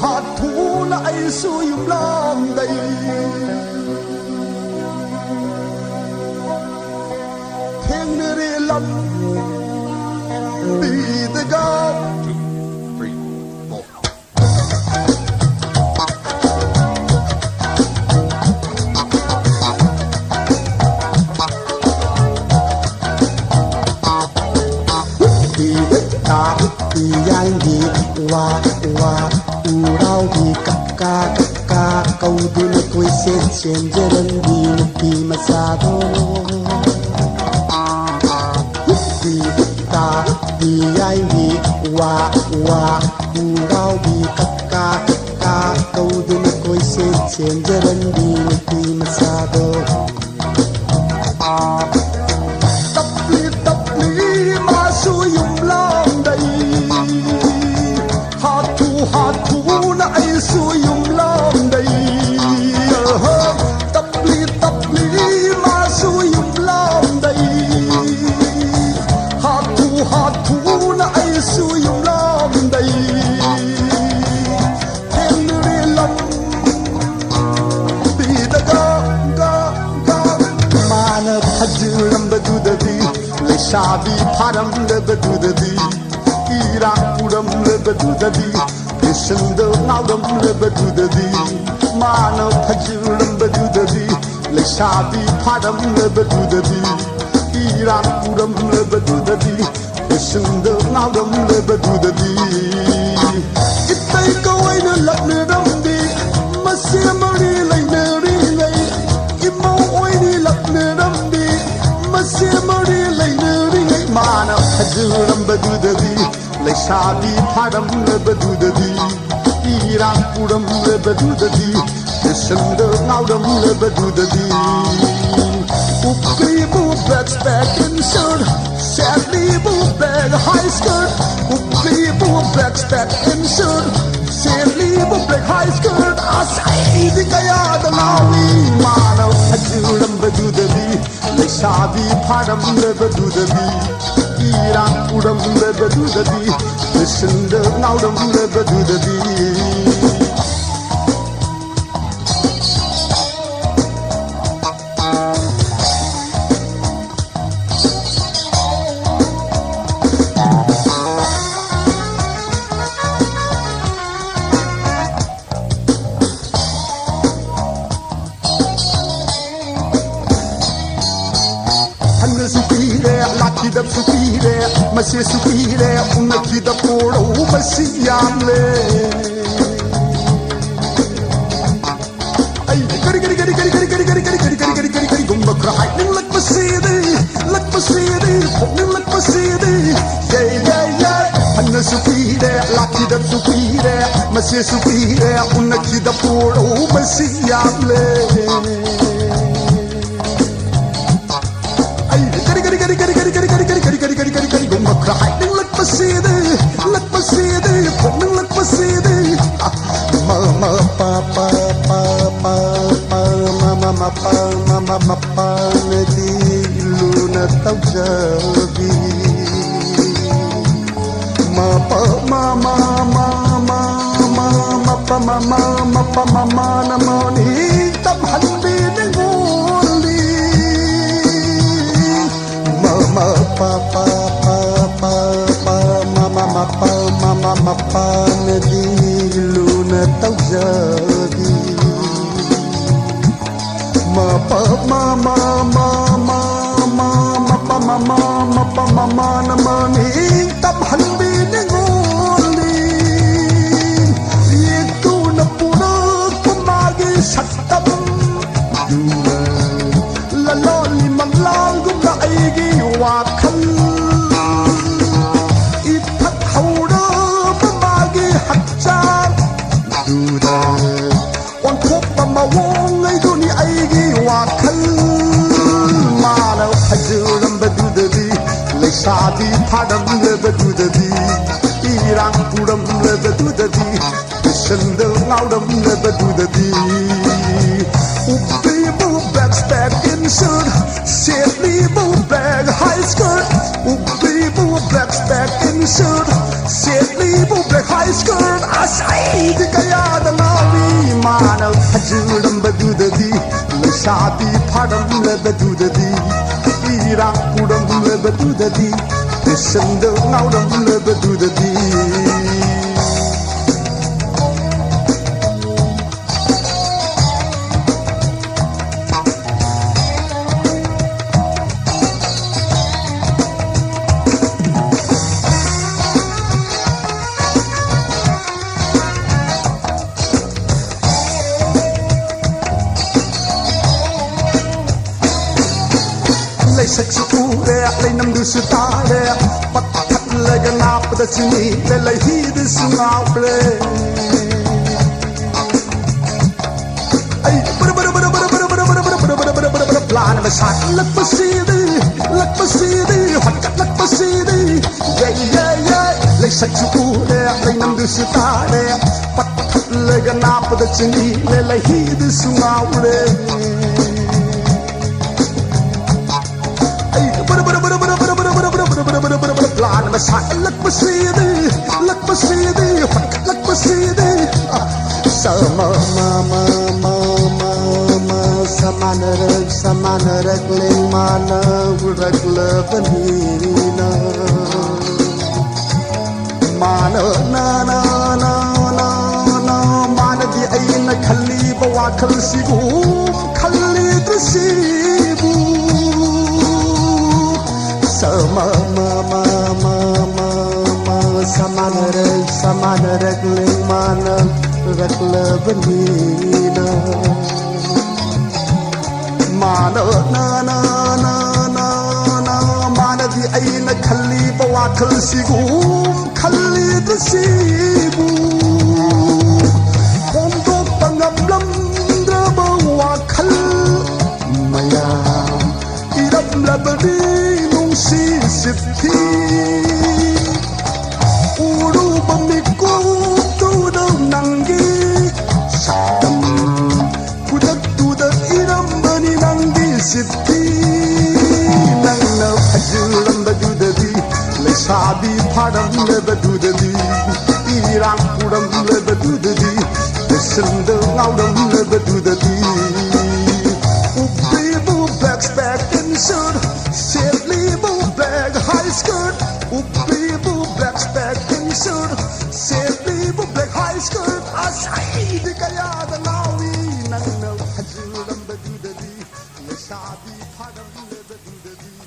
hạt thu lại xuôi lòng đầy thiên đi lắm đi tới cao yang di wa u rau di kakka kau dun koi sen jaran di pi masado di ta di yang di wa u rau di kakka kau dun koi sen jaran di pi masado tapli masuk long đầy hạt thu lại xuôi lòng đầy tập lý mà xuôi lòng đầy hạt thu lại xuôi lòng đầy thiên đi lắm đi ta ga mà nó phát dư lắm badu da đi lấy sa đi phá đâm le badu da đi Iraq pudam le badu da đi Sunda naudam le badu da di Mana phajuram badu da di Le shabi phadam le badu da di Iran pudam le badu da di Sunda naudam le badu da di Etei kawai na lak na dam di Masya mari lai na ri lai Imau oi ni lak na dam di Masya mari lai na ri lai Mana phajuram badu da di Le shabi phadam le badu da di Iran pudam le badu da di Sunda naudam le badu da di Ukri bu backpack insert Sadly bu bag high skirt Ukri bu backpack insert Sadly bu bag high skirt Asai di kaya da nawi Mana hajuram badu da di Le shabi phadam le badu da di Iran pudam le badu da di Sunda naudam le badu da di Kida supire, masih supire, una kida poro masih yamle. Ay, kari, gumba cry, lak masidi, lak masidi, yeah. Hanna supire, la kida supire, masih supire, una kida poro masih yamle. Gumba cry, lak masidi, phụng lak masidi. Mama papa na di luna tau jabi. Mama na moni tam hanbi ngoli. Mama papa na di luna tau jabi. Mama na mani tam hanbi ngoli. Itu na pura kumagi satam. Laloli maglang gumna aigi wakal. Itak haura pamagi hatchan. Wan kop pamawong ay duni aigi wakal. Mana hajuram badu da di Le shabi phadam le badu da di Iran pudam le badu da di Sunda naudam le badu da di Ukri bu backpack insert Sadly bu bag high skirt Ukri bu backpack insert Sadly bu bag high skirt ꯑꯁꯥꯏꯗꯤ ꯀꯌꯥꯗ ꯉꯥꯎꯏ ꯃꯥꯅ ꯐꯖꯔꯝꯕꯗꯨꯗꯗꯤ ꯂꯩꯁꯥꯕꯤ ꯐꯥꯔꯝꯂꯕꯗꯨꯗꯗꯤ ꯏꯔꯥꯡ ꯄꯨꯔꯝꯂꯕꯗꯨꯗꯗꯤ ꯐꯦꯁꯟꯗ ꯉꯥꯎꯔꯝꯂꯕꯗꯨꯗꯗꯤ ꯂꯩꯁꯛꯁꯨ ꯎꯔꯦ ꯂꯩꯅꯝꯗꯨꯁꯨ ꯇꯥꯔꯦ ꯄꯠꯊꯠꯂꯒ ꯅꯥꯞꯄꯗ ꯆꯤꯅꯤ ꯂꯩꯍꯤꯗꯨꯁꯨ ꯉꯥꯎꯔꯦ ꯑꯩ ꯄ꯭ꯂꯥꯟꯅ ꯁꯥꯠꯂꯛꯄꯁꯤꯗꯤ ꯍꯣꯠꯀꯠꯂꯛꯄꯁꯤꯗꯤ ꯂꯩꯁꯛꯁꯨ ꯎꯔꯦ ꯂꯩꯅꯝꯗꯨꯁꯨ ꯇꯥꯔꯦ ꯄꯠꯊꯠꯂꯒ ꯅꯥꯞꯄꯗ ꯆꯤꯅꯤ ꯂꯩꯍꯤꯗꯨꯁꯨ ꯉꯥꯎꯔꯦ Plan masakit lakpasidi, lakpasidi. Sama samanarag ling mana raglavanina. Mana na mana di ay nakhali bawakal sibu khali trasibu. Sama samanarag ling mana raglavanina. Mana mana di ay nakhali bawakal sibu khali trasibu. Pondok pangamlam drabawakal mayam irap labadi sisithi uru pamiku tu daw nanggi sakam kudak iram bani nanggi sithi nang na hajuram badudadi lesabi phadam lebadudadi irang puram lebadudadi desanda ngauram lebadudadi ubibu backpack and shirt safely black high skirt, upibu black and shirt, safely black high skirt. Asai di kaya dalawi nang na hajuram badudadi, lesabi phadam lebadudadi.